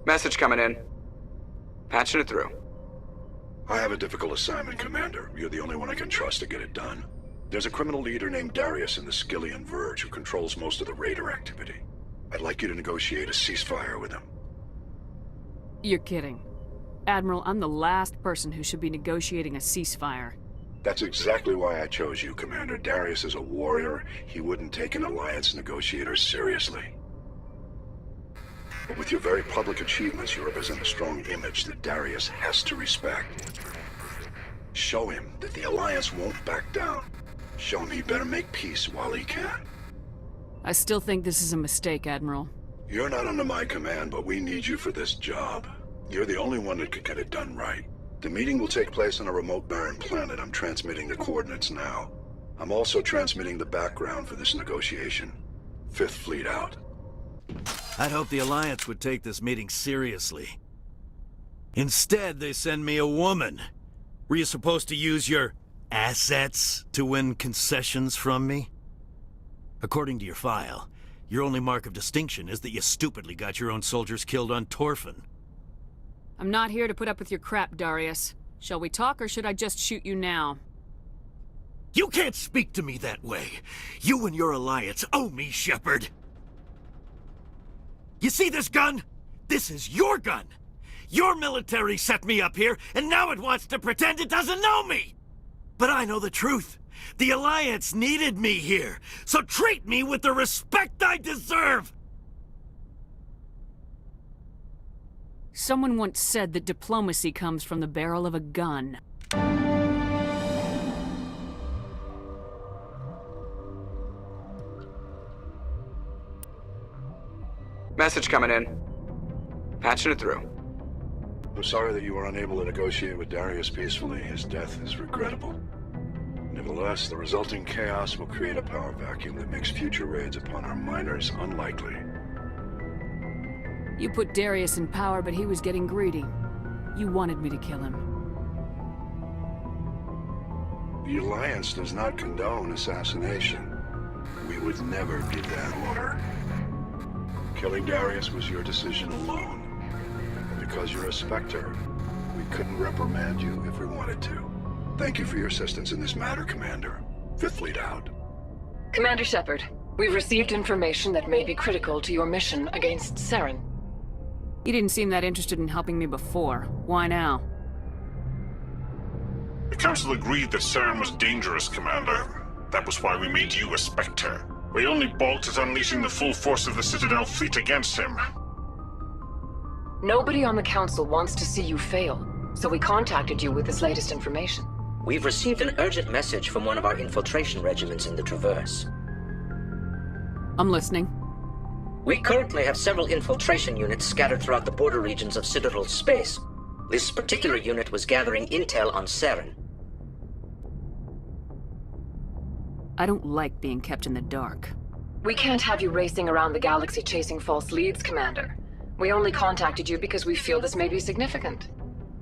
Message coming in. Patching it through. I have a difficult assignment, Commander. You're the only one I can trust to get it done. There's a criminal leader named Darius in the Skillian Verge who controls most of the raider activity. I'd like you to negotiate a ceasefire with him. You're kidding. Admiral, I'm the last person who should be negotiating a ceasefire. That's exactly why I chose you, Commander. Darius is a warrior. He wouldn't take an alliance negotiator seriously. But with your very public achievements, you represent a strong image that Darius has to respect. Show him that the alliance won't back down. Show him he better make peace while he can. I still think this is a mistake, Admiral. You're not under my command, but we need you for this job. You're the only one that could get it done right. The meeting will take place on a remote barren planet. I'm transmitting the coordinates now. I'm also transmitting the background for this negotiation. Fifth Fleet out. I'd hope the Alliance would take this meeting seriously. Instead, they send me a woman. Were you supposed to use your assets to win concessions from me? According to your file, your only mark of distinction is that you stupidly got your own soldiers killed on Torfin. I'm not here to put up with your crap, Darius. Shall we talk, or should I just shoot you now? You can't speak to me that way. You and your alliance owe me, Shepard. You see this gun? This is your gun. Your military set me up here, and now it wants to pretend it doesn't know me. But I know the truth. The Alliance needed me here, so treat me with the respect I deserve! Someone once said that diplomacy comes from the barrel of a gun. Message coming in. Patching it through. I'm sorry that you were unable to negotiate with Darius peacefully. His death is regrettable. Nevertheless, the resulting chaos will create a power vacuum that makes future raids upon our miners unlikely. You put Darius in power, but he was getting greedy. You wanted me to kill him. The Alliance does not condone assassination. We would never give that order. Killing Darius was your decision alone. Because you're a Spectre, we couldn't reprimand you if we wanted to. Thank you for your assistance in this matter, Commander. Fifth Fleet out. Commander Shepard, we've received information that may be critical to your mission against Saren. You didn't seem that interested in helping me before. Why now? The Council agreed that Saren was dangerous, Commander. That was why we made you a Spectre. We only balked at unleashing the full force of the Citadel fleet against him. Nobody on the Council wants to see you fail, so we contacted you with this latest information. We've received an urgent message from one of our infiltration regiments in the Traverse. I'm listening. We currently have several infiltration units scattered throughout the border regions of Citadel space. This particular unit was gathering intel on Saren. I don't like being kept in the dark. We can't have you racing around the galaxy chasing false leads, Commander. We only contacted you because we feel this may be significant.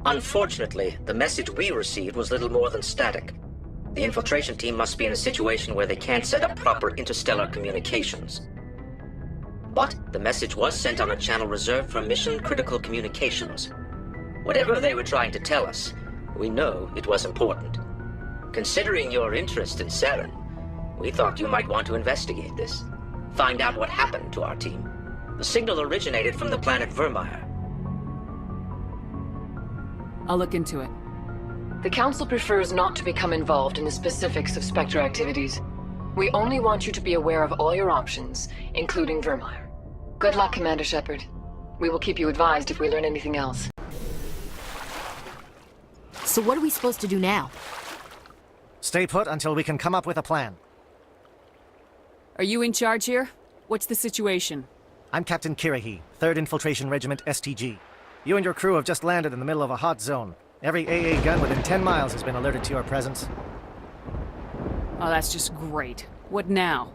Unfortunately, the message we received was little more than static. The infiltration team must be in a situation where they can't set up proper interstellar communications. But the message was sent on a channel reserved for mission-critical communications. Whatever they were trying to tell us, we know it was important. Considering your interest in Saren, we thought you might want to investigate this. Find out what happened to our team. The signal originated from the planet Vermeer. I'll look into it. The Council prefers not to become involved in the specifics of Spectre activities. We only want you to be aware of all your options, including Vermeer. Good luck, Commander Shepard. We will keep you advised if we learn anything else. So what are we supposed to do now? Stay put until we can come up with a plan. Are you in charge here? What's the situation? I'm Captain Kirahi, 3rd Infiltration Regiment STG. You and your crew have just landed in the middle of a hot zone. Every AA gun within 10 miles has been alerted to your presence. Oh, that's just great. What now?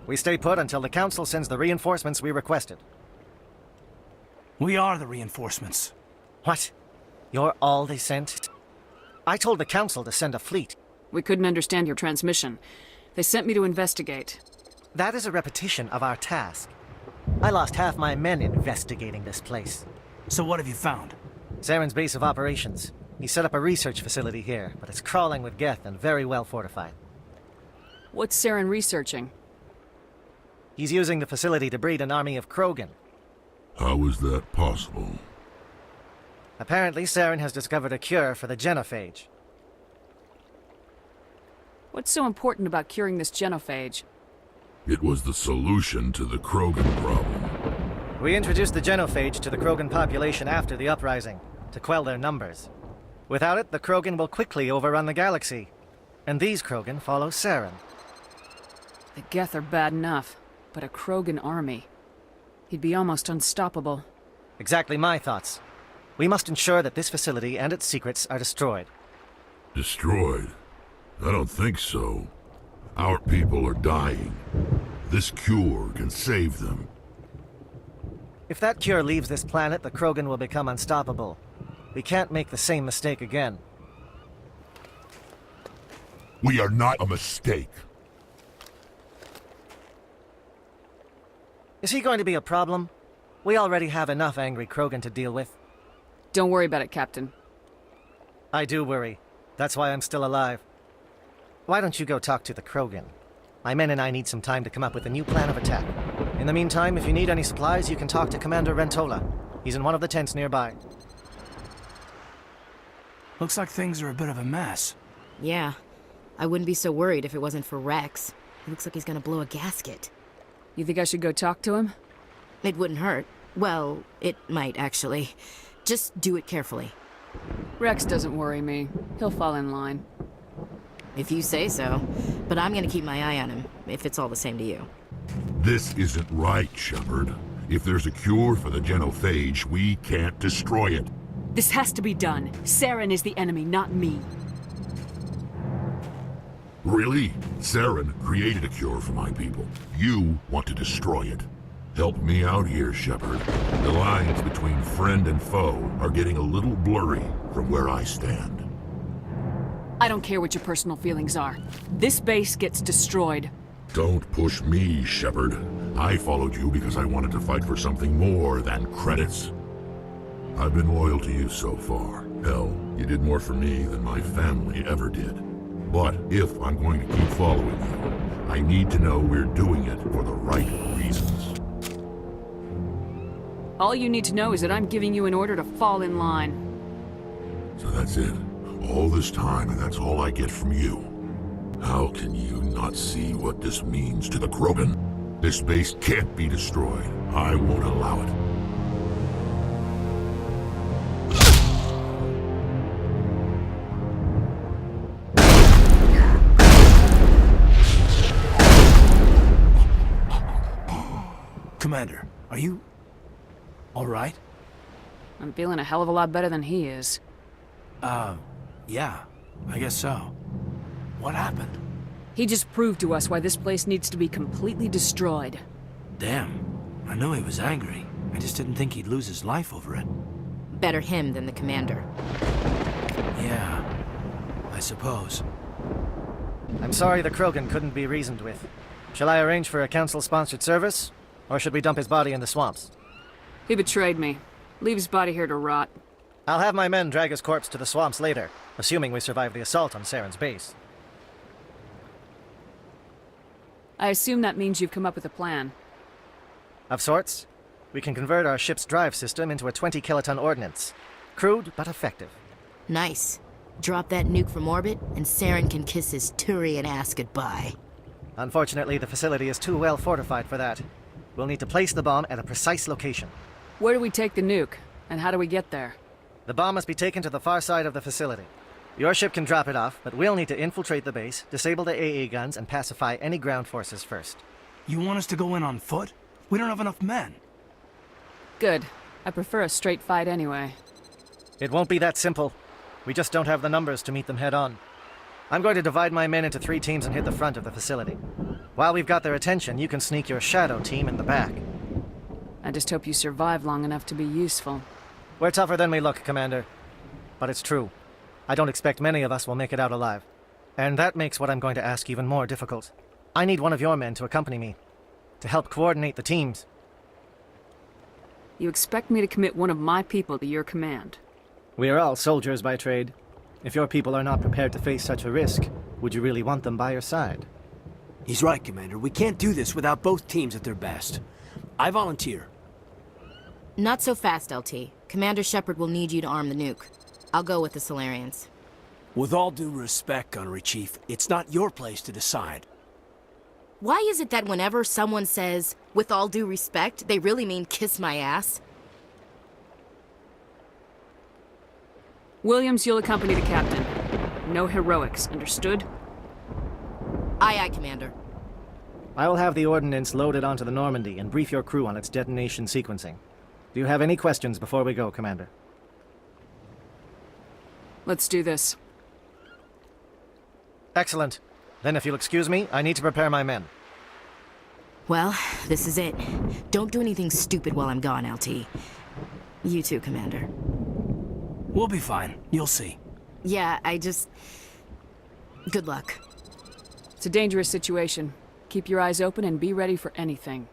We stay put until the Council sends the reinforcements we requested. We are the reinforcements. What? You're all they sent? I told the Council to send a fleet. We couldn't understand your transmission. They sent me to investigate. That is a repetition of our task. I lost half my men investigating this place. So what have you found? Saren's base of operations. He set up a research facility here, but it's crawling with Geth and very well fortified. What's Saren researching? He's using the facility to breed an army of Krogan. How is that possible? Apparently, Saren has discovered a cure for the genophage. What's so important about curing this genophage? It was the solution to the Krogan problem. We introduced the genophage to the Krogan population after the uprising, to quell their numbers. Without it, the Krogan will quickly overrun the galaxy. And these Krogan follow Saren. The Geth are bad enough, but a Krogan army. He'd be almost unstoppable. Exactly my thoughts. We must ensure that this facility and its secrets are destroyed. Destroyed? I don't think so. Our people are dying. This cure can save them. If that cure leaves this planet, the Krogan will become unstoppable. We can't make the same mistake again. We are not a mistake. Is he going to be a problem? We already have enough angry Krogan to deal with. Don't worry about it, Captain. I do worry. That's why I'm still alive. Why don't you go talk to the Krogan? My men and I need some time to come up with a new plan of attack. In the meantime, if you need any supplies, you can talk to Commander Rentola. He's in one of the tents nearby. Looks like things are a bit of a mess. Yeah. I wouldn't be so worried if it wasn't for Rex. He looks like he's gonna blow a gasket. You think I should go talk to him? It wouldn't hurt. Well, it might, actually. Just do it carefully. Rex doesn't worry me. He'll fall in line. If you say so. But I'm gonna keep my eye on him, if it's all the same to you. This isn't right, Shepard. If there's a cure for the genophage, we can't destroy it. This has to be done. Saren is the enemy, not me. Really? Saren created a cure for my people. You want to destroy it. Help me out here, Shepard. The lines between friend and foe are getting a little blurry from where I stand. I don't care what your personal feelings are. This base gets destroyed. Don't push me, Shepard. I followed you because I wanted to fight for something more than credits. I've been loyal to you so far. Hell, you did more for me than my family ever did. But if I'm going to keep following you, I need to know we're doing it for the right reasons. All you need to know is that I'm giving you an order to fall in line. So that's it. All this time, and that's all I get from you. How can you not see what this means to the Krogan? This base can't be destroyed. I won't allow it. Commander, are you... all right? I'm feeling a hell of a lot better than he is. Yeah, I guess so. What happened? He just proved to us why this place needs to be completely destroyed. Damn, I knew he was angry. I just didn't think he'd lose his life over it. Better him than the commander. Yeah, I suppose. I'm sorry the Krogan couldn't be reasoned with. Shall I arrange for a council-sponsored service? Or should we dump his body in the swamps? He betrayed me. Leave his body here to rot. I'll have my men drag his corpse to the swamps later, assuming we survive the assault on Saren's base. I assume that means you've come up with a plan. Of sorts. We can convert our ship's drive system into a 20-kiloton ordnance. Crude, but effective. Nice. Drop that nuke from orbit, and Saren can kiss his Turian ass goodbye. Unfortunately, the facility is too well fortified for that. We'll need to place the bomb at a precise location. Where do we take the nuke? And how do we get there? The bomb must be taken to the far side of the facility. Your ship can drop it off, but we'll need to infiltrate the base, disable the AA guns, and pacify any ground forces first. You want us to go in on foot? We don't have enough men. Good. I prefer a straight fight anyway. It won't be that simple. We just don't have the numbers to meet them head-on. I'm going to divide my men into 3 teams and hit the front of the facility. While we've got their attention, you can sneak your shadow team in the back. I just hope you survive long enough to be useful. We're tougher than we look, Commander. But it's true. I don't expect many of us will make it out alive. And that makes what I'm going to ask even more difficult. I need one of your men to accompany me, to help coordinate the teams. You expect me to commit one of my people to your command? We are all soldiers by trade. If your people are not prepared to face such a risk, would you really want them by your side? He's right, Commander. We can't do this without both teams at their best. I volunteer. Not so fast, LT. Commander Shepard will need you to arm the nuke. I'll go with the Solarians. With all due respect, Gunnery Chief, it's not your place to decide. Why is it that whenever someone says, with all due respect, they really mean kiss my ass? Williams, you'll accompany the captain. No heroics, understood? Aye, aye, Commander. I will have the ordnance loaded onto the Normandy and brief your crew on its detonation sequencing. Do you have any questions before we go, Commander? Let's do this. Excellent. Then if you'll excuse me, I need to prepare my men. Well, this is it. Don't do anything stupid while I'm gone, LT. You too, Commander. We'll be fine. You'll see. Yeah, good luck. It's a dangerous situation. Keep your eyes open and be ready for anything.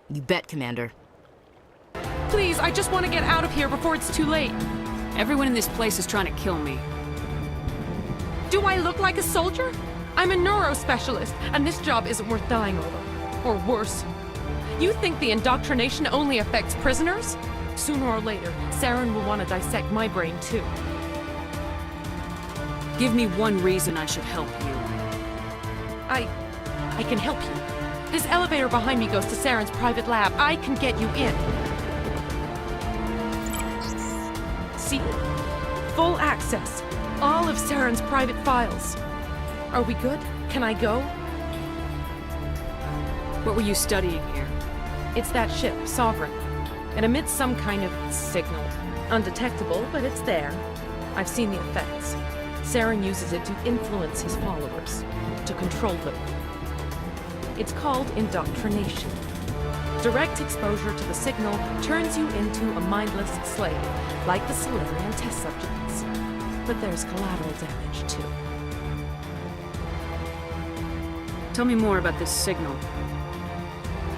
You bet, Commander. Please, I just want to get out of here before it's too late. Everyone in this place is trying to kill me. Do I look like a soldier? I'm a neurospecialist, and this job isn't worth dying over. Or worse. You think the indoctrination only affects prisoners? Sooner or later, Saren will want to dissect my brain too. Give me one reason I should help you. I can help you. This elevator behind me goes to Saren's private lab. I can get you in. See? Full access. All of Saren's private files. Are we good? Can I go? What were you studying here? It's that ship, Sovereign. It emits some kind of signal. Undetectable, but it's there. I've seen the effects. Saren uses it to influence his followers, to control them. It's called indoctrination. Direct exposure to the signal turns you into a mindless slave, like the Solarian test subjects. But there's collateral damage, too. Tell me more about this signal.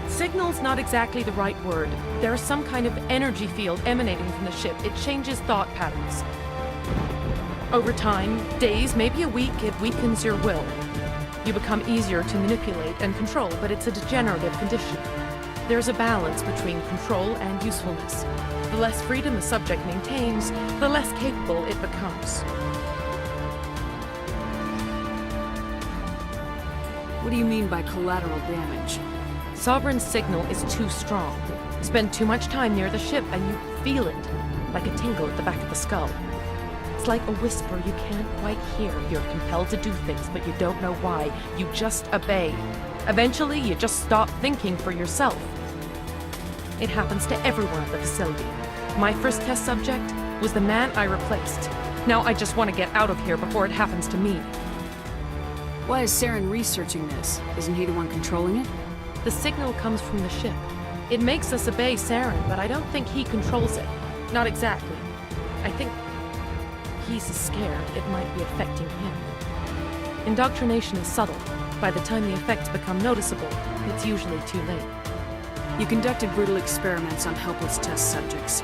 Signal's not exactly the right word. There's some kind of energy field emanating from the ship. It changes thought patterns. Over time, days, maybe a week, it weakens your will. You become easier to manipulate and control, but it's a degenerative condition. There's a balance between control and usefulness. The less freedom the subject maintains, the less capable it becomes. What do you mean by collateral damage? Sovereign's signal is too strong. Spend too much time near the ship and you feel it, like a tingle at the back of the skull. It's like a whisper you can't quite hear. You're compelled to do things, but you don't know why. You just obey. Eventually, you just stop thinking for yourself. It happens to everyone at the facility. My first test subject was the man I replaced. Now I just want to get out of here before it happens to me. Why is Saren researching this? Isn't he the one controlling it? The signal comes from the ship. It makes us obey Saren, but I don't think he controls it. Not exactly. I think he's scared it might be affecting him. Indoctrination is subtle. By the time the effects become noticeable, it's usually too late. You conducted brutal experiments on helpless test subjects.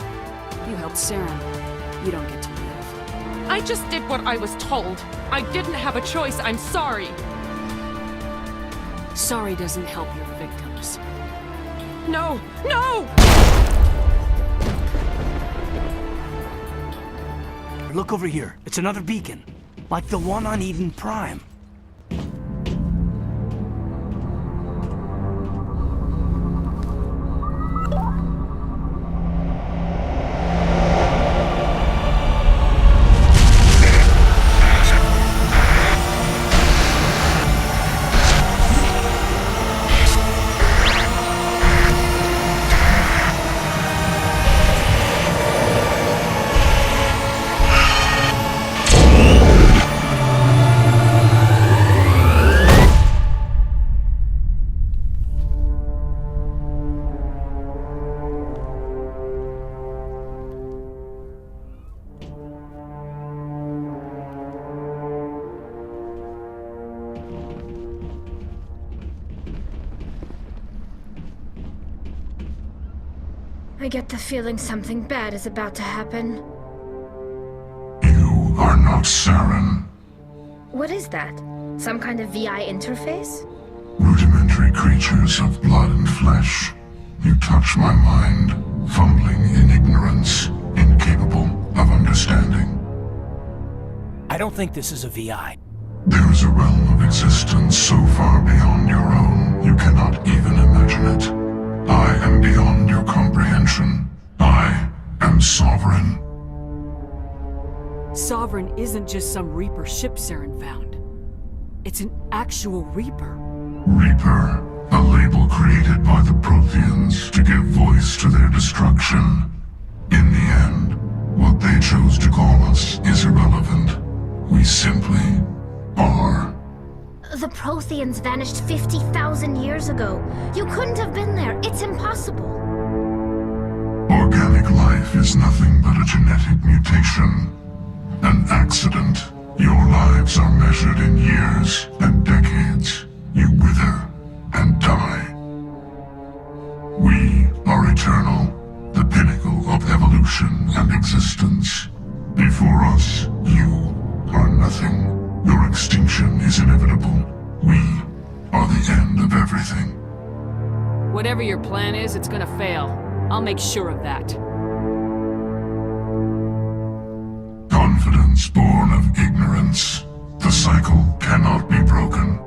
You helped Saren. You don't get to live. I just did what I was told. I didn't have a choice. I'm sorry. Sorry doesn't help your victims. No! No! Look over here. It's another beacon. Like the one on Eden Prime. get the feeling something bad is about to happen. You are not Saren. What is that? Some kind of VI interface? Rudimentary creatures of blood and flesh. You touch my mind, fumbling in ignorance, incapable of understanding. I don't think this is a VI. There is a realm of existence so far beyond your own, you cannot even imagine it. I am beyond your comprehension. I am sovereign. Sovereign isn't just some Reaper ship Saren found. It's an actual Reaper. Reaper, a label created by the Protheans to give voice to their destruction. In the end, what they chose to call us is irrelevant. We simply are. The Protheans vanished 50,000 years ago. You couldn't have been there. It's impossible. Organic life is nothing but a genetic mutation. An accident. Your lives are measured in years and decades. You wither and die. We are eternal, the pinnacle of evolution and existence. Before us, you are nothing. Your extinction is inevitable. We are the end of everything. Whatever your plan is, it's gonna fail. I'll make sure of that. Confidence born of ignorance. The cycle cannot be broken.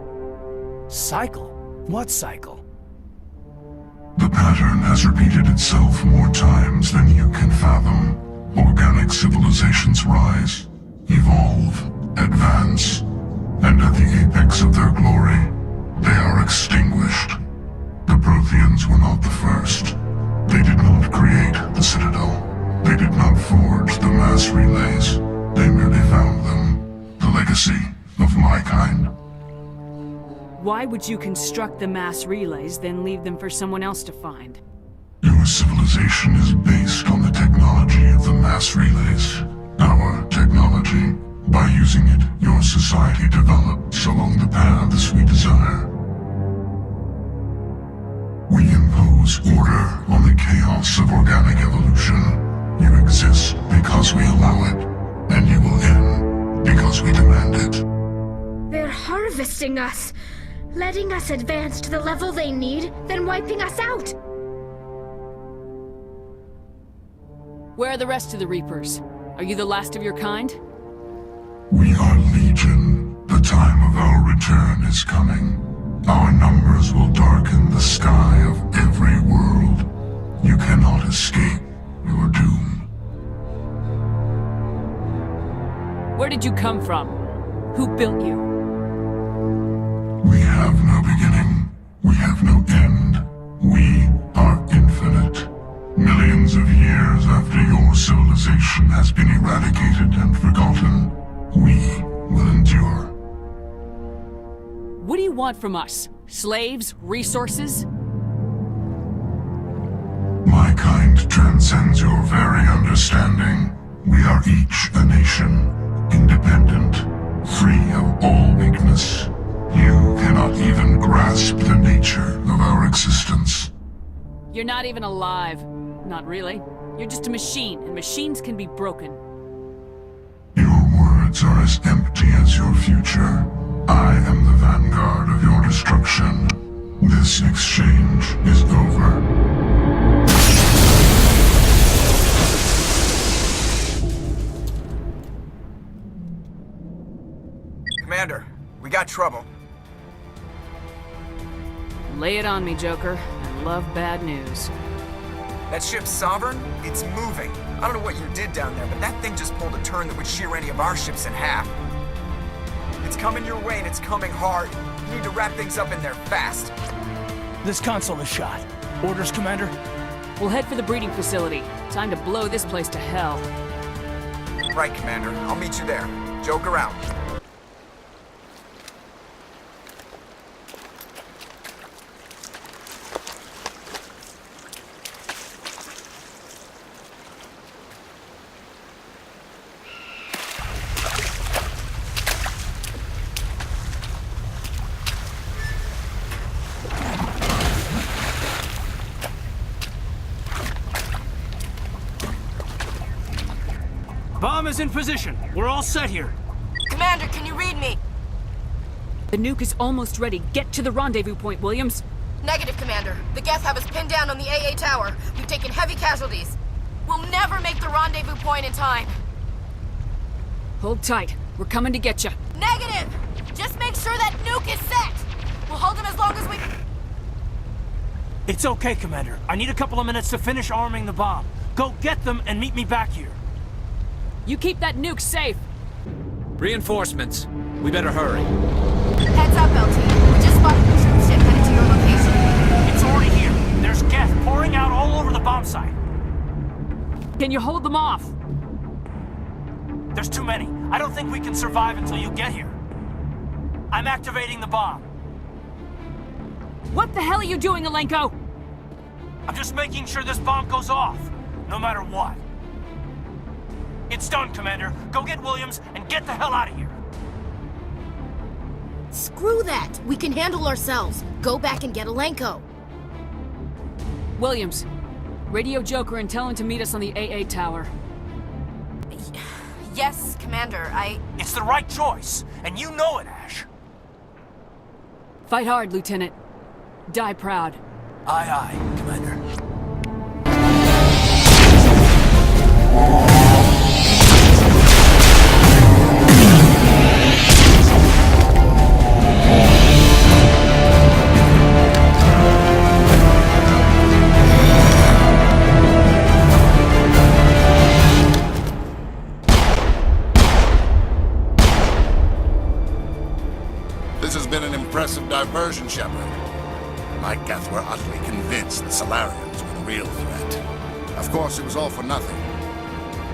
Cycle? What cycle? The pattern has repeated itself more times than you can fathom. Organic civilizations rise, evolve, advance, and at the apex of their glory, they are extinguished. The Protheans were not the first. They did not create the Citadel. They did not forge the mass relays. They merely found them, the legacy of my kind. Why would you construct the mass relays, then leave them for someone else to find? Your civilization is based on the technology of the mass relays. Our technology. By using it, your society develops along the paths we desire. We impose order on the chaos of organic evolution. You exist because we allow it, and you will end because we demand it. They're harvesting us, letting us advance to the level they need, then wiping us out. Where are the rest of the Reapers? Are you the last of your kind? We are Legion. The time of our return is coming. Our numbers will darken the sky of every world. You cannot escape your doom. Where did you come from? Who built you? We have no beginning. We have no end. We are infinite. Millions of years after your civilization has been eradicated and forgotten, we will endure. What do you want from us? Slaves? Resources? My kind transcends your very understanding. We are each a nation, independent, free of all weakness. You cannot even grasp the nature of our existence. You're not even alive. Not really. You're just a machine, and machines can be broken. Your words are as empty as your future. I am the vanguard of your destruction. This exchange is over. Commander, we got trouble. Lay it on me, Joker. I love bad news. That ship's Sovereign? It's moving. I don't know what you did down there, but that thing just pulled a turn that would shear any of our ships in half. It's coming your way and it's coming hard. You need to wrap things up in there fast. This console is shot. Orders, Commander? We'll head for the breeding facility. Time to blow this place to hell. Right, Commander. I'll meet you there. Joker out. Bomb is in position. We're all set here. Commander, can you read me? The nuke is almost ready. Get to the rendezvous point, Williams. Negative, Commander. The Geth have us pinned down on the AA tower. We've taken heavy casualties. We'll never make the rendezvous point in time. Hold tight. We're coming to get you. Negative! Just make sure that nuke is set! We'll hold him as long as we... It's okay, Commander. I need a couple of minutes to finish arming the bomb. Go get them and meet me back here. You keep that nuke safe. Reinforcements. We better hurry. Heads up, LT. We just spotted the troop ship headed to your location. It's already here. There's Geth pouring out all over the bomb site. Can you hold them off? There's too many. I don't think we can survive until you get here. I'm activating the bomb. What the hell are you doing, Alenko? I'm just making sure this bomb goes off, no matter what. It's done, Commander. Go get Williams and get the hell out of here. Screw that! We can handle ourselves. Go back and get Alenko. Williams, radio Joker and tell him to meet us on the AA tower. Yes, Commander, It's the right choice, and you know it, Ash. Fight hard, Lieutenant. Die proud. Aye, aye, Commander. This has been an impressive diversion, Shepard. My Geth were utterly convinced the Solarians were the real threat. Of course, it was all for nothing.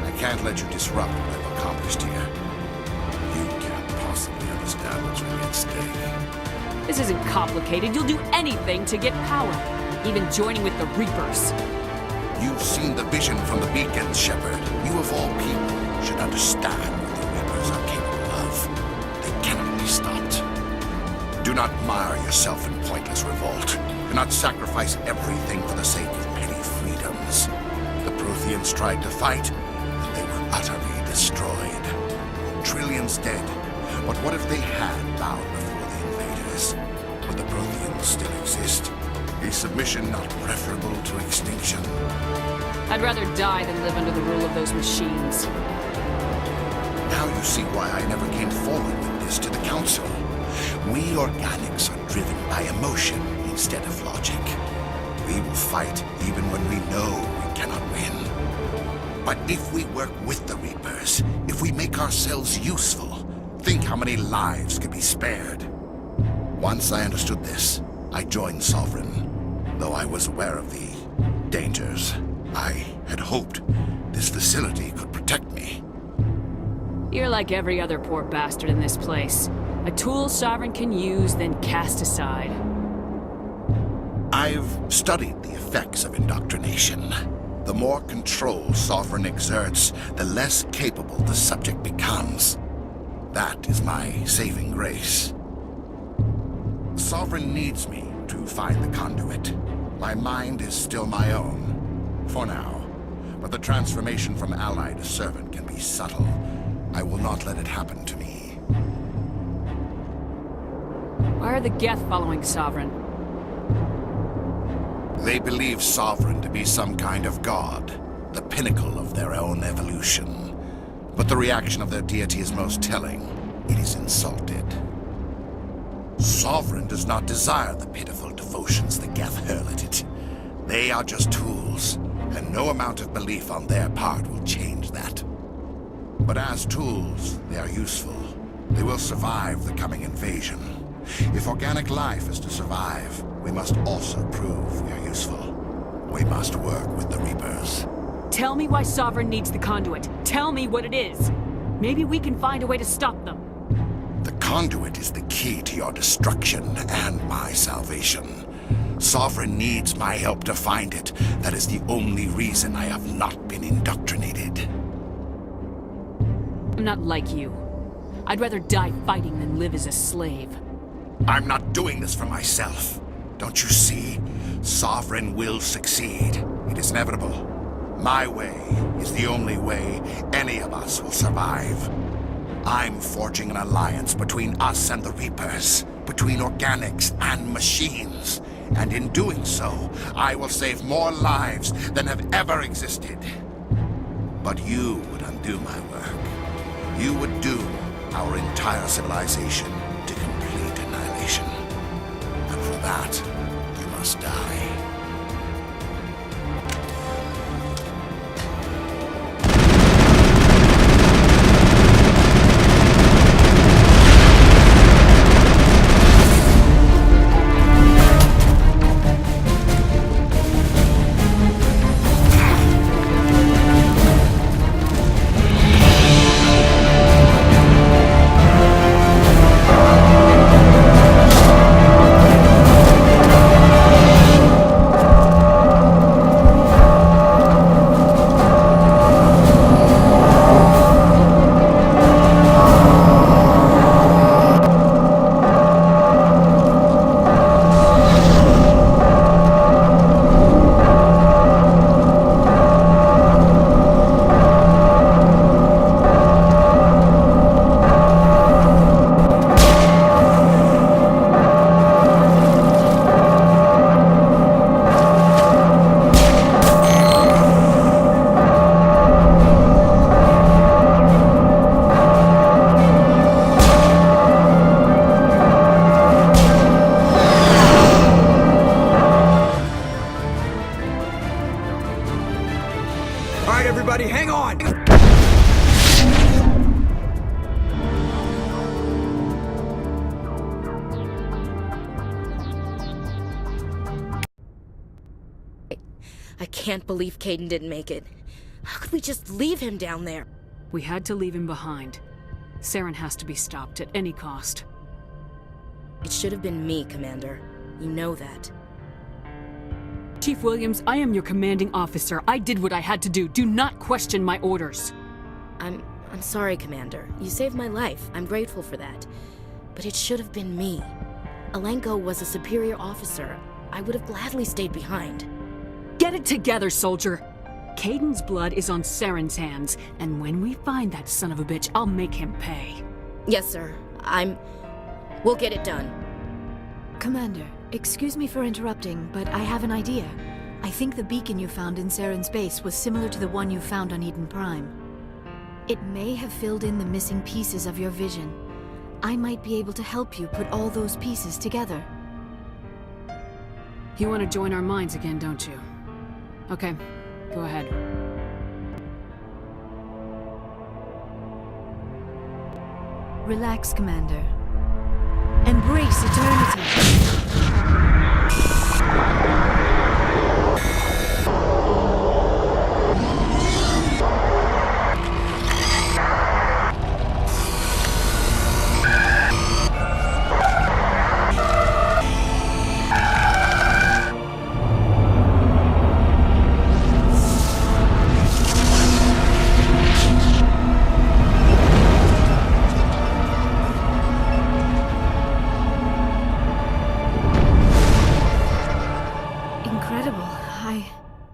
I can't let you disrupt what I've accomplished here. You can't possibly understand what's really at stake. This isn't complicated. You'll do anything to get power. Even joining with the Reapers. You've seen the vision from the beacons, Shepard. You of all people should understand what the Reapers are capable of. They cannot be stopped. Do not mire yourself in pointless revolt. Do not sacrifice everything for the sake of petty freedoms. The Protheans tried to fight, and they were utterly destroyed. Trillions dead. But what if they had bowed before the invaders? Would the Protheans still exist? Is submission not preferable to extinction? I'd rather die than live under the rule of those machines. Now you see why I never came forward with this to the Council. We organics are driven by emotion instead of logic. We will fight even when we know we cannot win. But if we work with the Reapers, if we make ourselves useful, think how many lives could be spared. Once I understood this, I joined Sovereign, though I was aware of the dangers. I had hoped this facility could protect me. You're like every other poor bastard in this place. A tool Sovereign can use, then cast aside. I've studied the effects of indoctrination. The more control Sovereign exerts, the less capable the subject becomes. That is my saving grace. Sovereign needs me to find the conduit. My mind is still my own, for now. But the transformation from ally to servant can be subtle. I will not let it happen to me. Why are the Geth following Sovereign? They believe Sovereign to be some kind of god, the pinnacle of their own evolution. But the reaction of their deity is most telling. It is insulted. Sovereign does not desire the pitiful devotions the Geth hurl at it. They are just tools, and no amount of belief on their part will change that. But as tools, they are useful. They will survive the coming invasion. If organic life is to survive, we must also prove we are useful. We must work with the Reapers. Tell me why Sovereign needs the conduit. Tell me what it is. Maybe we can find a way to stop them. The conduit is the key to your destruction and my salvation. Sovereign needs my help to find it. That is the only reason I have not been indoctrinated. I'm not like you. I'd rather die fighting than live as a slave. I'm not doing this for myself. Don't you see? Sovereign will succeed. It is inevitable. My way is the only way any of us will survive. I'm forging an alliance between us and the Reapers, between organics and machines. And in doing so, I will save more lives than have ever existed. But you would undo my work. You would doom our entire civilization to complete annihilation. And for that, you must die. Hang on! I can't believe Caden didn't make it. How could we just leave him down there? We had to leave him behind. Saren has to be stopped at any cost. It should have been me, Commander. You know that. Chief Williams, I am your commanding officer. I did what I had to do. Do not question my orders. I'm sorry, Commander. You saved my life. I'm grateful for that. But it should have been me. Alenko was a superior officer. I would have gladly stayed behind. Get it together, soldier! Caden's blood is on Saren's hands, and when we find that son of a bitch, I'll make him pay. Yes, sir. We'll get it done. Commander, excuse me for interrupting, but I have an idea. I think the beacon you found in Saren's base was similar to the one you found on Eden Prime. It may have filled in the missing pieces of your vision. I might be able to help you put all those pieces together. You want to join our minds again, don't you? Okay, go ahead. Relax, Commander. Embrace eternity.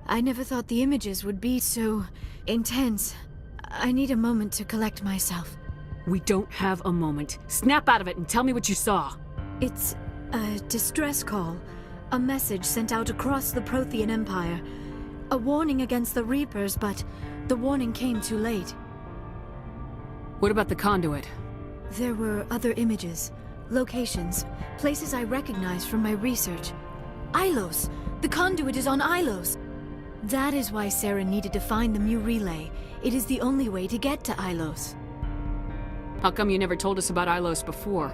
I never thought the images would be so intense. I need a moment to collect myself. We don't have a moment. Snap out of it and tell me what you saw. It's a distress call. A message sent out across the Prothean Empire. A warning against the Reapers, but the warning came too late. What about the conduit? There were other images, locations, places I recognized from my research. Ilos! The conduit is on Ilos! That is why Saren needed to find the Mu relay. It is the only way to get to Ilos. How come you never told us about Ilos before?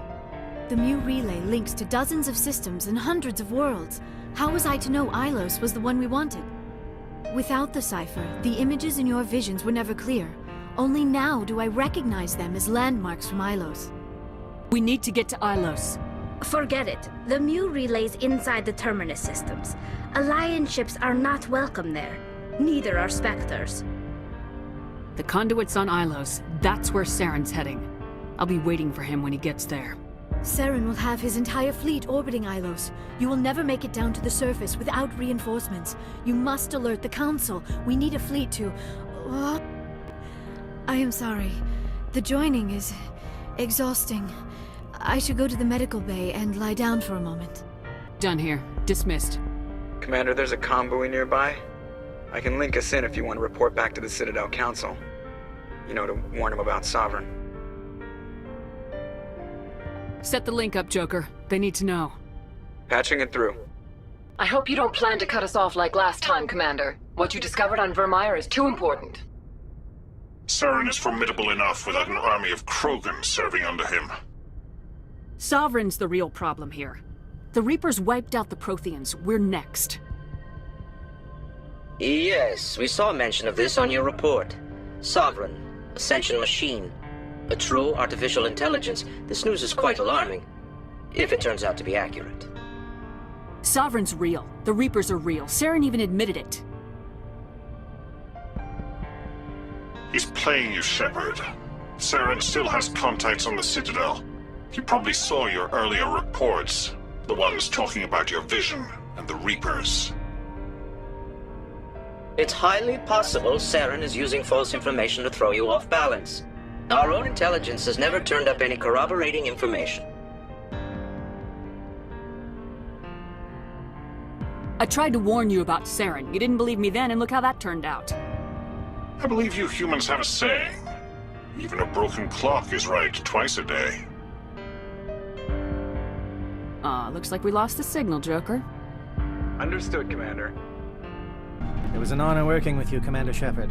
The Mu relay links to dozens of systems and hundreds of worlds. How was I to know Ilos was the one we wanted? Without the cipher, the images in your visions were never clear. Only now do I recognize them as landmarks from Ilos. We need to get to Ilos. Forget it. The Mu relay's inside the Terminus systems. Alliance ships are not welcome there. Neither are Spectres. The conduit's on Ilos. That's where Saren's heading. I'll be waiting for him when he gets there. Saren will have his entire fleet orbiting Ilos. You will never make it down to the surface without reinforcements. You must alert the Council. We need a fleet to... I am sorry. The joining is exhausting. I should go to the medical bay and lie down for a moment. Done here. Dismissed. Commander, there's a convoy nearby. I can link us in if you want to report back to the Citadel Council. You know, to warn them about Sovereign. Set the link up, Joker. They need to know. Patching it through. I hope you don't plan to cut us off like last time, Commander. What you discovered on Vermeer is too important. Saren is formidable enough without an army of Krogan serving under him. Sovereign's the real problem here. The Reapers wiped out the Protheans. We're next. Yes, we saw mention of this on your report. Sovereign, Ascension machine, a true artificial intelligence. This news is quite alarming, if it turns out to be accurate. Sovereign's real. The Reapers are real. Saren even admitted it. He's playing you, Shepard. Saren still has contacts on the Citadel. He probably saw your earlier reports, the ones talking about your vision and the Reapers. It's highly possible Saren is using false information to throw you off balance. Our own intelligence has never turned up any corroborating information. I tried to warn you about Saren. You didn't believe me then, and look how that turned out. I believe you humans have a saying. Even a broken clock is right twice a day. Looks like we lost the signal, Joker. Understood, Commander. It was an honor working with you, Commander Shepard.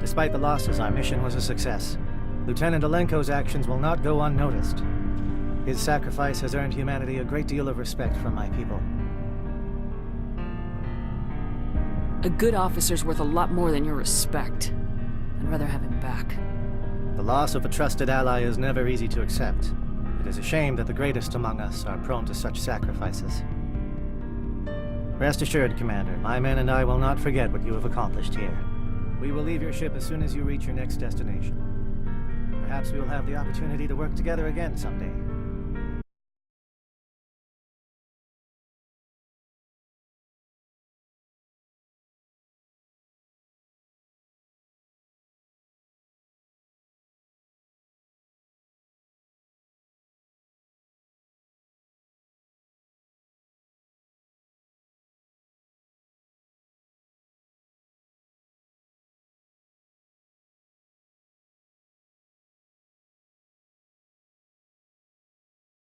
Despite the losses, our mission was a success. Lieutenant Alenko's actions will not go unnoticed. His sacrifice has earned humanity a great deal of respect from my people. A good officer's worth a lot more than your respect. I'd rather have him back. The loss of a trusted ally is never easy to accept. It is a shame that the greatest among us are prone to such sacrifices. Rest assured, Commander, my men and I will not forget what you have accomplished here. We will leave your ship as soon as you reach your next destination. Perhaps we will have the opportunity to work together again someday.